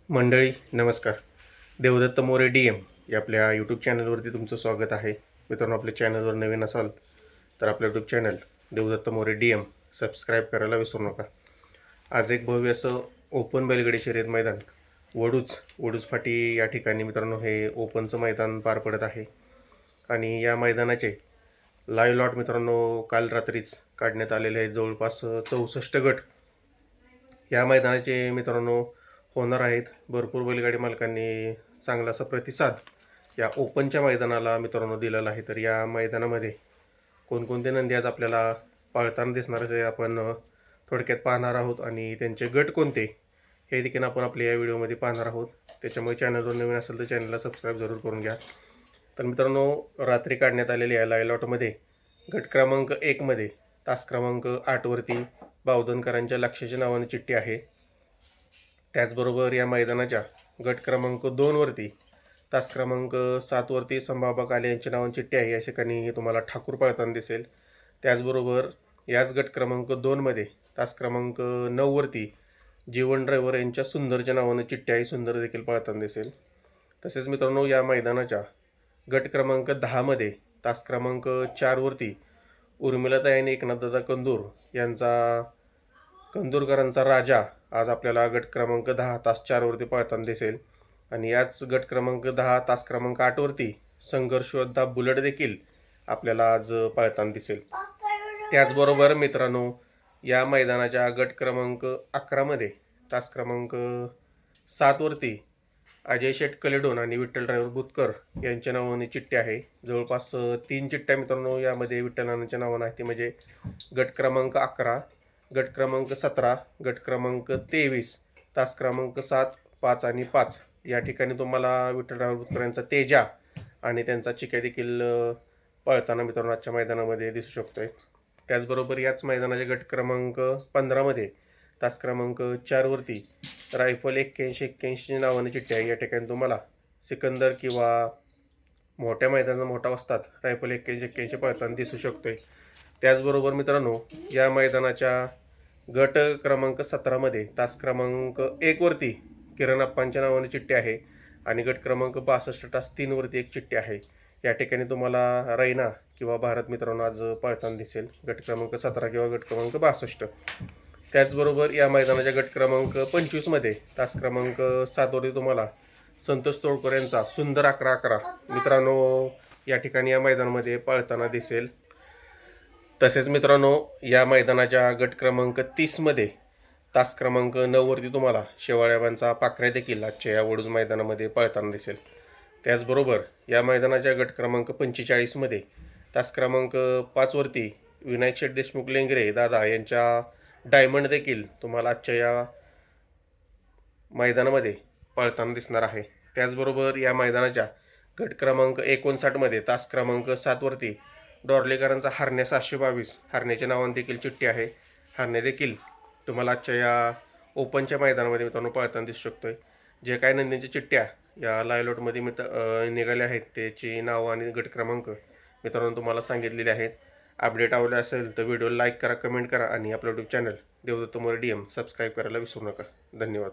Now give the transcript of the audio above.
मंडळी नमस्कार. देवदत्त मोरे DM या आपल्या यूट्यूब चॅनलवरती तुमचं स्वागत आहे. मित्रांनो, आपल्या चॅनलवर नवीन असाल तर आपलं YouTube channel Devdatta More DM subscribe करायला विसरू नका. आज एक भव्य असं ओपन बैलगाडी शर्यत मैदान वडूज फाटी या ठिकाणी मित्रांनो हे ओपनचं मैदान पार पडत आहे. आणि या मैदानाचे लाईव्ह लॉट मित्रांनो काल रात्रीच काढण्यात आलेले आहेत. जवळपास 64 गट या मैदानाचे मित्रांनो होणार आहेत. भरपूर बैलगाडी मालकांनी चांगला असा प्रतिसाद या ओपनच्या मैदानाला मित्रांनो दिलेला आहे. तर या मैदानामध्ये कोणकोणते नंदी आज आपल्याला पाळताना दिसणार ते आपण थोडक्यात पाहणार आहोत आणि त्यांचे गट कोणते हे देखील आपण आपल्या या व्हिडिओमध्ये पाहणार आहोत. त्याच्यामुळे चॅनलवर नवीन असेल तर चॅनलला सबस्क्राईब जरूर करून घ्या. तर मित्रांनो, रात्री काढण्यात आलेल्या या लाईव्ह लॉटमध्ये गट क्रमांक 1मध्ये तास क्रमांक 8वरती बावधनकरांच्या लक्षाच्या नावाने चिठ्ठी आहे. त्याचबरोबर या मैदानाच्या गट क्रमांक 2वरती तास क्रमांक 7वरती संभाबा काले यांच्या नावाने चिठ्ठी आहे. या ठिकाणी तुम्हाला ठाकूर पळताना दिसेल. त्याचबरोबर याच गट क्रमांक 2मध्ये तास क्रमांक 9वरती जीवन ड्रायव्हर यांच्या सुंदरच्या नावाने चिठ्ठी आहे. सुंदर देखील पळताना दिसेल. तसेच मित्रांनो, या मैदानाच्या गट क्रमांक 10मध्ये तास क्रमांक 4वरती उर्मिलाताई आणि एकनाथदादा कंदूरकरांचा राजा आज आपल्याला गट क्रमांक 10 तास 4वरती पळताना दिसेल. आणि याच गट क्रमांक 10 तास क्रमांक 8वरती संघर्ष योद्धा बुलेट देखील आपल्याला आज पळताना दिसेल. त्याचबरोबर मित्रांनो, या मैदानाच्या गट क्रमांक 11मध्ये तास क्रमांक 7वरती अजय शेठ कलेडोन आणि विठ्ठल ड्रायव्हर बुतकर यांच्या नावाने चिठ्ठी आहे. जवळपास 3 चिठ्ठ्या मित्रांनो यामध्ये विठ्ठलांच्या नावानं आहे. ती म्हणजे गट क्रमांक 11, गट क्रमांक 17, गट क्रमांक 23, तास क्रमांक 7, 5 आणि 5 या ठिकाणी तुम्हाला विठ्ठल ड्रायव्हर बुतकर यांचा तेजा आणि त्यांचा चिक्या देखील पळताना मित्रांनो आजच्या मैदानामध्ये दिसू शकतोय. त्याचबरोबर याच मैदानाच्या गट क्रमांक 15मध्ये तास क्रमांक 4वरती रायफल 81-81 नावाने चिठ्ठी आहे. या ठिकाणी तुम्हाला सिकंदर किंवा मोठ्या मैदानाचा मोठा वस्ताद रायफल 81-81 पळताना दिसू शकतोय. त्याचबरोबर मित्रांनो, या मैदानाच्या गट क्रमांक 17मध्ये तास क्रमांक 1वरती किरण अप्पांच्या नावाने चिठ्ठी आहे. आणि गट क्रमांक 62 तास 3वरती एक चिठ्ठी आहे. या ठिकाणी तुम्हाला रैना किंवा भारत मित्रांनो आज पळताना दिसेल. गट क्रमांक 17 किंवा गट क्रमांक 62. त्याचबरोबर या मैदानाच्या गट क्रमांक 25मध्ये तास क्रमांक 7वरती तुम्हाला संतोष तोडकर यांचा सुंदर 11-11 मित्रांनो या ठिकाणी या मैदानामध्ये पळताना दिसेल. तसेच मित्रांनो, या मैदानाच्या गट क्रमांक 30मध्ये तास क्रमांक 9वरती तुम्हाला शेवाळ्याबांचा पाखऱ्या देखील आजच्या या वडूज मैदानामध्ये पळताना दिसेल. त्याचबरोबर या मैदानाच्या गट क्रमांक 45मध्ये तास क्रमांक 5वरती विनायक शेठ देशमुख लेंगरे दादा यांच्या डायमंड देखील तुम्हाला आजच्या या मैदानामध्ये पळताना दिसणार आहे. त्याचबरोबर या मैदानाच्या गट क्रमांक 59मध्ये तास क्रमांक 7वरती डॉर्लेकरांचा हरण्या 722 हरण्याच्या नावाने देखील चिठ्ठी आहे. हरण्या देखील तुम्हाला आजच्या या ओपनच्या मैदानामध्ये मित्रांनो पळताना दिसू शकतोय. जे काही नंदींच्या चिठ्ठ्या या लाईव्ह लॉटमध्ये निघाल्या आहेत त्याची नावं आणि गट क्रमांक मित्रांनो तुम्हाला सांगितलेले आहेत. अपडेट आवडले असेल तर व्हिडिओला लाईक करा, कमेंट करा आणि आपलं YouTube channel Devdatta More DM subscribe करायला विसरू नका. धन्यवाद.